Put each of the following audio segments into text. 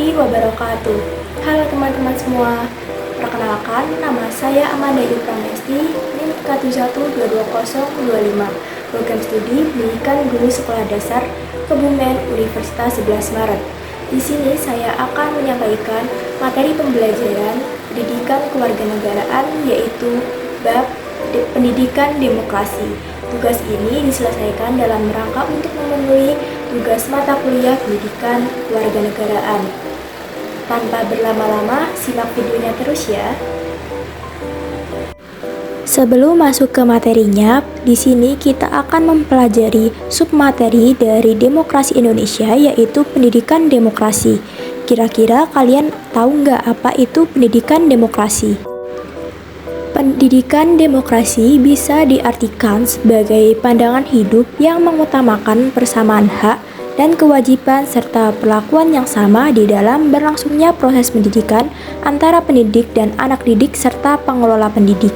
warahmatullahi wabarakatuh. Halo teman-teman semua. Perkenalkan, nama saya Amanda Yu Pramesti, NIM K71222025, Program Studi Pendidikan Guru Sekolah Dasar Kebumen Universitas 11 Maret. Di sini saya akan menyampaikan materi pembelajaran pendidikan kewarganegaraan, yaitu bab pendidikan demokrasi. Tugas ini diselesaikan dalam rangka untuk memenuhi tugas mata kuliah pendidikan kewarganegaraan. Tanpa berlama-lama, simak videonya terus ya. Sebelum masuk ke materinya, di sini kita akan mempelajari submateri dari demokrasi Indonesia, yaitu pendidikan demokrasi. Kira-kira kalian tahu nggak apa itu pendidikan demokrasi? Pendidikan demokrasi bisa diartikan sebagai pandangan hidup yang mengutamakan persamaan hak dan kewajiban serta perlakuan yang sama di dalam berlangsungnya proses pendidikan antara pendidik dan anak didik serta pengelola pendidik.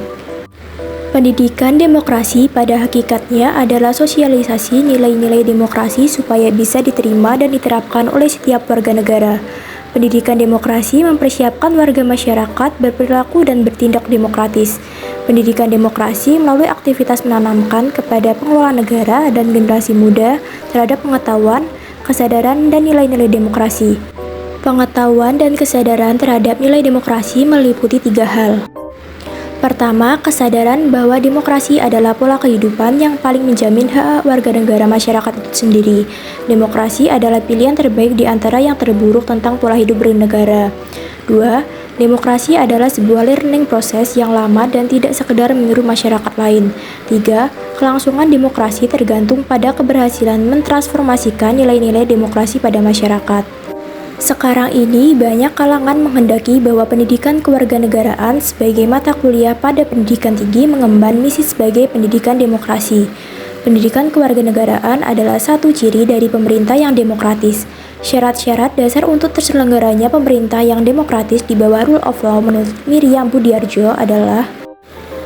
Pendidikan demokrasi pada hakikatnya adalah sosialisasi nilai-nilai demokrasi supaya bisa diterima dan diterapkan oleh setiap warga negara. Pendidikan demokrasi mempersiapkan warga masyarakat berperilaku dan bertindak demokratis. Pendidikan demokrasi melalui aktivitas menanamkan kepada pengelola negara dan generasi muda terhadap pengetahuan, kesadaran, dan nilai-nilai demokrasi. Pengetahuan dan kesadaran terhadap nilai demokrasi meliputi 3 hal. Pertama, kesadaran bahwa demokrasi adalah pola kehidupan yang paling menjamin hak warga negara masyarakat itu sendiri. Demokrasi adalah pilihan terbaik di antara yang terburuk tentang pola hidup bernegara. 2. Demokrasi adalah sebuah learning proses yang lama dan tidak sekedar meniru masyarakat lain. 3. Kelangsungan demokrasi tergantung pada keberhasilan mentransformasikan nilai-nilai demokrasi pada masyarakat. Sekarang ini banyak kalangan menghendaki bahwa pendidikan kewarganegaraan sebagai mata kuliah pada pendidikan tinggi mengemban misi sebagai pendidikan demokrasi. Pendidikan kewarganegaraan adalah satu ciri dari pemerintah yang demokratis. Syarat-syarat dasar untuk terselenggaranya pemerintah yang demokratis di bawah rule of law menurut Miriam Budiarjo adalah: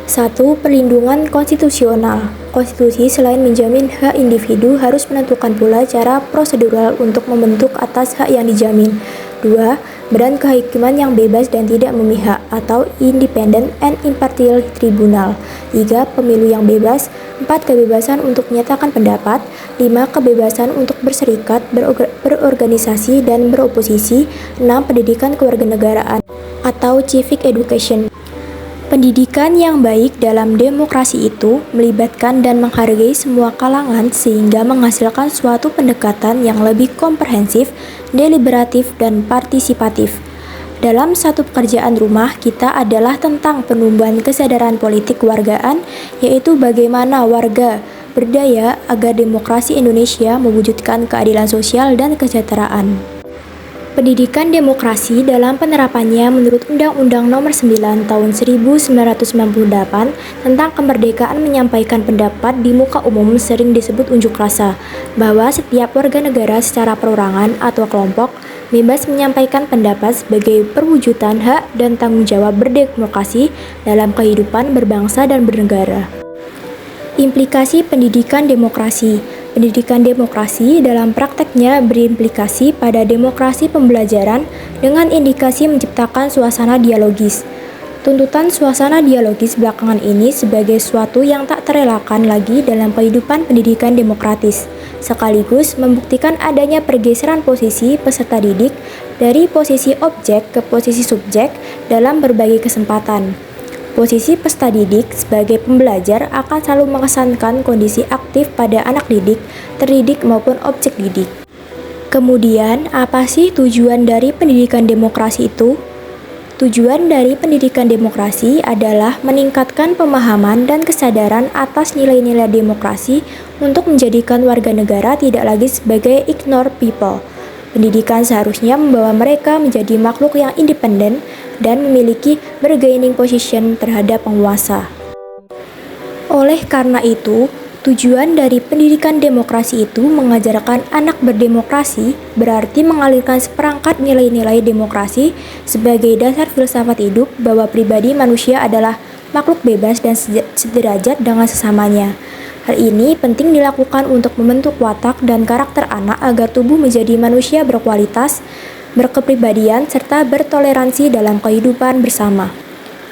1. Perlindungan konstitusional. Konstitusi selain menjamin hak individu harus menentukan pula cara prosedural untuk membentuk atas hak yang dijamin. 2. Badan kehakiman yang bebas dan tidak memihak atau independent and impartial tribunal. 3. Pemilu yang bebas. 4. Kebebasan untuk menyatakan pendapat. 5. Kebebasan untuk berserikat, berorganisasi, dan beroposisi. 6. Pendidikan kewarganegaraan atau civic education. Pendidikan yang baik dalam demokrasi itu melibatkan dan menghargai semua kalangan sehingga menghasilkan suatu pendekatan yang lebih komprehensif, deliberatif, dan partisipatif. Dalam satu pekerjaan rumah kita adalah tentang penumbuhan kesadaran politik kewargaan, yaitu bagaimana warga berdaya agar demokrasi Indonesia mewujudkan keadilan sosial dan kesejahteraan. Pendidikan demokrasi dalam penerapannya menurut Undang-Undang Nomor 9 Tahun 1998 tentang kemerdekaan menyampaikan pendapat di muka umum sering disebut unjuk rasa, bahwa setiap warga negara secara perorangan atau kelompok bebas menyampaikan pendapat sebagai perwujudan hak dan tanggung jawab berdemokrasi dalam kehidupan berbangsa dan bernegara. Implikasi pendidikan demokrasi. Pendidikan demokrasi dalam prakteknya berimplikasi pada demokrasi pembelajaran dengan indikasi menciptakan suasana dialogis. Tuntutan suasana dialogis belakangan ini sebagai suatu yang tak terelakkan lagi dalam kehidupan pendidikan demokratis, sekaligus membuktikan adanya pergeseran posisi peserta didik dari posisi objek ke posisi subjek dalam berbagai kesempatan. Posisi peserta didik sebagai pembelajar akan selalu mengesankan kondisi aktif pada anak didik, terdidik maupun objek didik. Kemudian, apa sih tujuan dari pendidikan demokrasi itu? Tujuan dari pendidikan demokrasi adalah meningkatkan pemahaman dan kesadaran atas nilai-nilai demokrasi untuk menjadikan warga negara tidak lagi sebagai ignore people. Pendidikan seharusnya membawa mereka menjadi makhluk yang independen dan memiliki bargaining position terhadap penguasa. Oleh karena itu, tujuan dari pendidikan demokrasi itu mengajarkan anak berdemokrasi berarti mengalirkan seperangkat nilai-nilai demokrasi sebagai dasar filsafat hidup bahwa pribadi manusia adalah makhluk bebas dan sederajat dengan sesamanya. Hal ini penting dilakukan untuk membentuk watak dan karakter anak agar tumbuh menjadi manusia berkualitas, berkepribadian, serta bertoleransi dalam kehidupan bersama.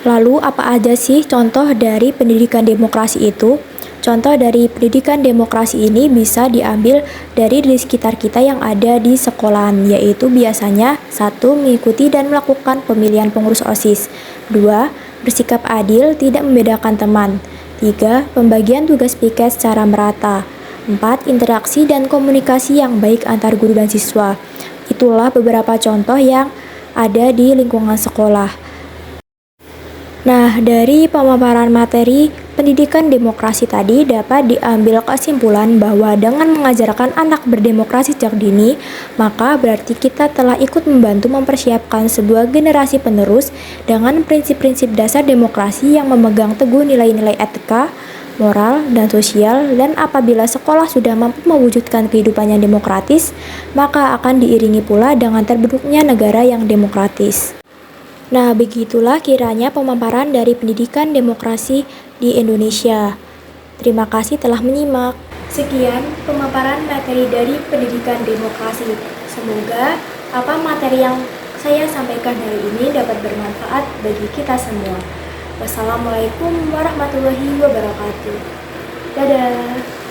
Lalu, apa aja sih contoh dari pendidikan demokrasi itu? Contoh dari pendidikan demokrasi ini bisa diambil dari di sekitar kita yang ada di sekolahan, yaitu biasanya 1. Mengikuti dan melakukan pemilihan pengurus OSIS. 2. Bersikap adil, tidak membedakan teman. 3. Pembagian tugas piket secara merata. 4. Interaksi dan komunikasi yang baik antar guru dan siswa. Itulah beberapa contoh yang ada di lingkungan sekolah. Nah, dari pemaparan materi pendidikan demokrasi tadi dapat diambil kesimpulan bahwa dengan mengajarkan anak berdemokrasi sejak dini, maka berarti kita telah ikut membantu mempersiapkan sebuah generasi penerus dengan prinsip-prinsip dasar demokrasi yang memegang teguh nilai-nilai etika, moral, dan sosial, dan apabila sekolah sudah mampu mewujudkan kehidupan yang demokratis, maka akan diiringi pula dengan terbentuknya negara yang demokratis. Nah, begitulah kiranya pemaparan dari pendidikan demokrasi di Indonesia. Terima kasih telah menyimak. Sekian pemaparan materi dari pendidikan demokrasi. Semoga apa materi yang saya sampaikan hari ini dapat bermanfaat bagi kita semua. Wassalamualaikum warahmatullahi wabarakatuh. Dadah.